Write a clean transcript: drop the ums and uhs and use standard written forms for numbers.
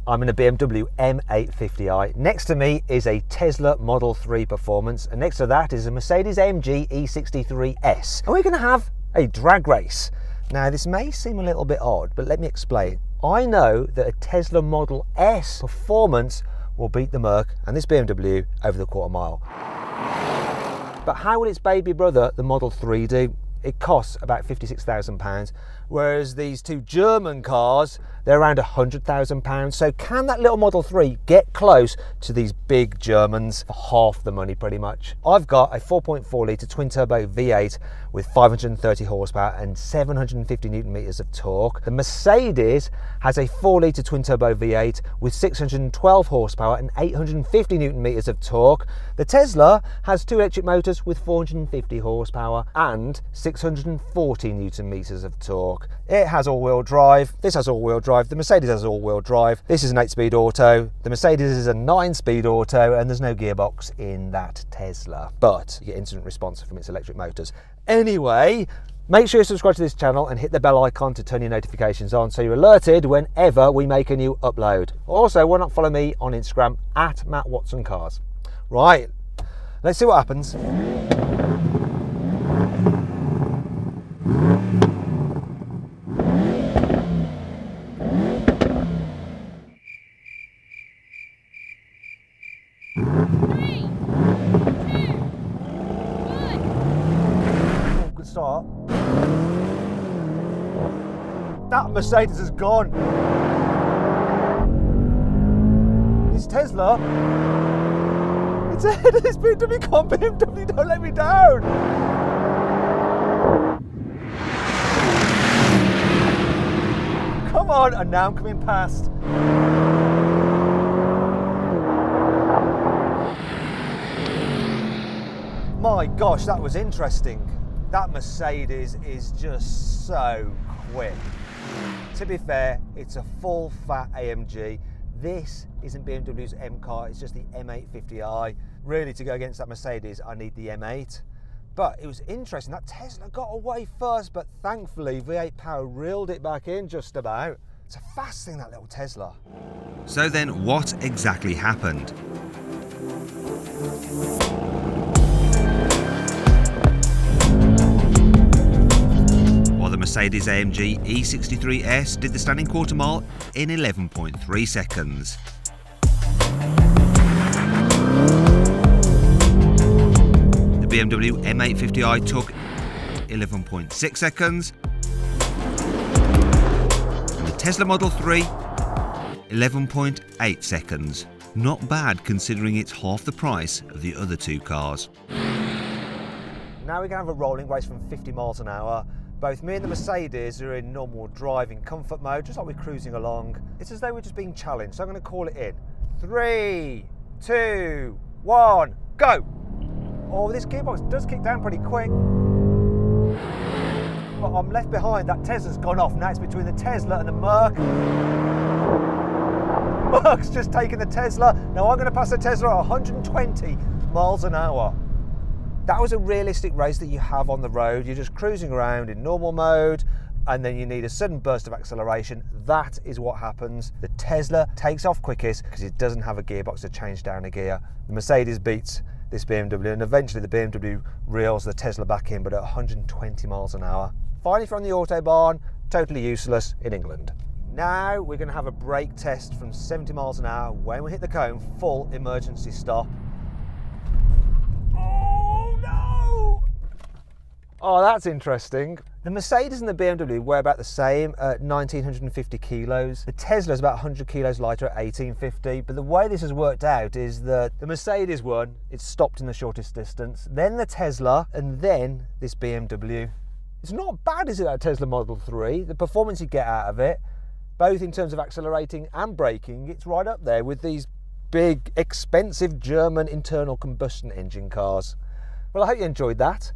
I'm in a BMW M850i. Next to me is a Tesla Model 3 Performance, and next to that is a Mercedes-AMG E63 S. And we're going to have a drag race. Now, this may seem a little bit odd, but let me explain. I know that a Tesla Model S Performance will beat the Merc and this BMW over the quarter mile. But how will its baby brother, the Model 3, do? It costs about £56,000, whereas these two German cars, they're around £100,000. So can that little Model 3 get close to these big Germans for half the money pretty much? I've got a 4.4 litre twin turbo V8 with 530 horsepower and 750 Newton meters of torque. The Mercedes has a 4 litre twin turbo V8 with 612 horsepower and 850 Newton meters of torque. The Tesla has two electric motors with 450 horsepower and 640 Newton meters of torque. It has all-wheel drive. This has all-wheel drive. The Mercedes has all-wheel drive. This is an 8-speed auto. The Mercedes is a 9-speed auto, and there's no gearbox in that Tesla. But you get instant response from its electric motors. Anyway, make sure you subscribe to this channel and hit the bell icon to turn your notifications on so you're alerted whenever we make a new upload. Also, why not follow me on Instagram at MattWatsonCars. Right, let's see what happens. Start. That Mercedes has gone. This Tesla, it's ahead of this BMW. Come BMW, don't let me down. Come on, and now I'm coming past. My gosh, that was interesting. That Mercedes is just so quick. To be fair, it's a full fat AMG. This isn't BMW's M car, it's just the M850i. Really, to go against that Mercedes, I need the M8. But it was interesting, that Tesla got away first, but thankfully V8 power reeled it back in just about. It's a fast thing, that little Tesla. So then what exactly happened? The Mercedes-AMG E63 S did the standing quarter mile in 11.3 seconds. The BMW M850i took 11.6 seconds. And the Tesla Model 3, 11.8 seconds. Not bad considering it's half the price of the other two cars. Now we're going to have a rolling race from 50 miles an hour. Both me and the Mercedes are in normal driving comfort mode, just like we're cruising along. It's as though we're just being challenged, so I'm going to call it in. 3, 2, 1, go! Oh, this gearbox does kick down pretty quick. But I'm left behind, that Tesla's gone off. Now it's between the Tesla and the Merc. Merc's just taken the Tesla. Now I'm going to pass the Tesla at 120 miles an hour. That was a realistic race that you have on the road. You're just cruising around in normal mode, and then you need a sudden burst of acceleration. That is what happens. The Tesla takes off quickest because it doesn't have a gearbox to change down a gear. The Mercedes beats this BMW, and eventually the BMW reels the Tesla back in, but at 120 miles an hour. Finally, from the Autobahn, totally useless in England. Now we're going to have a brake test from 70 miles an hour. When we hit the cone, full emergency stop. Oh, that's interesting. The Mercedes and the BMW weigh about the same at 1,950 kilos. The Tesla is about 100 kilos lighter at 1,850. But the way this has worked out is that the Mercedes one, it stopped in the shortest distance. Then the Tesla, and then this BMW. It's not bad, is it, that Tesla Model 3? The performance you get out of it, both in terms of accelerating and braking, it's right up there with these big, expensive German internal combustion engine cars. Well, I hope you enjoyed that.